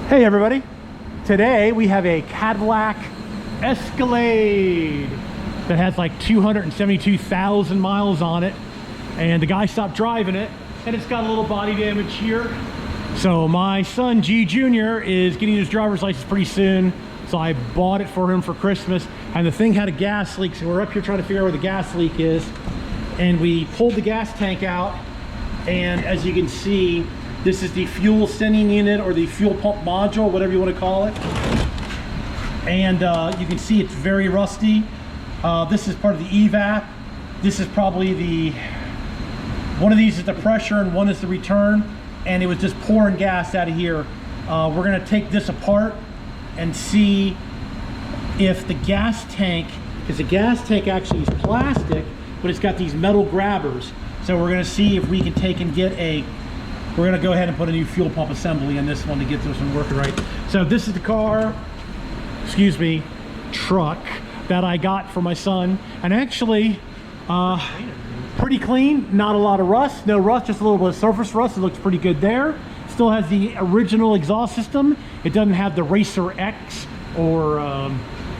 Hey everybody, today we have a Cadillac Escalade that has like 272,000 miles on it, and the guy stopped driving it and it's got a little body damage here. So my son G Jr. is getting his driver's license pretty soon, so I bought it for him for Christmas, and the thing had a gas leak, so we're up here trying to figure out where the gas leak is, and we pulled the gas tank out, and as you can see, this is the fuel sending unit or the fuel pump module, whatever you want to call it. And you can see it's very rusty. This is part of the evap. This is probably one of these is the pressure and one is the return. And it was just pouring gas out of here. We're going to take this apart and see if the gas tank, because the gas tank actually is plastic, but it's got these metal grabbers. So we're going to see if we can take and get we're going to go ahead and put a new fuel pump assembly in this one to get this one working right. So this is the truck that I got for my son, and actually pretty clean, not a lot of rust, no rust, just a little bit of surface rust. It looks pretty good there. Still has the original exhaust system. It doesn't have the Racer X or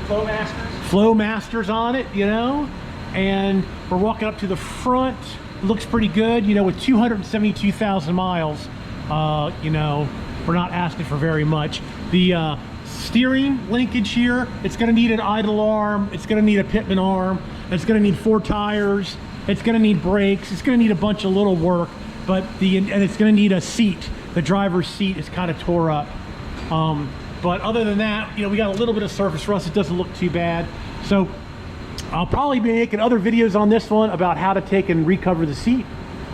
Flow Masters on it, you know. And we're walking up to the front. Looks pretty good, you know, with 272,000 miles. You know, we're not asking for very much. The steering linkage here, it's going to need an idle arm, it's going to need a pitman arm, it's going to need 4 tires, it's going to need brakes, it's going to need a bunch of little work, but and it's going to need a seat. The driver's seat is kind of tore up. But other than that, you know, we got a little bit of surface rust. It doesn't look too bad. So I'll probably be making other videos on this one about how to take and recover the seat.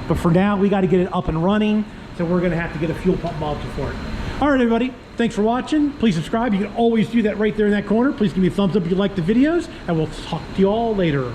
But for now, we got to get it up and running. So we're going to have to get a fuel pump module for it. All right, everybody. Thanks for watching. Please subscribe. You can always do that right there in that corner. Please give me a thumbs up if you like the videos, and we'll talk to you all later.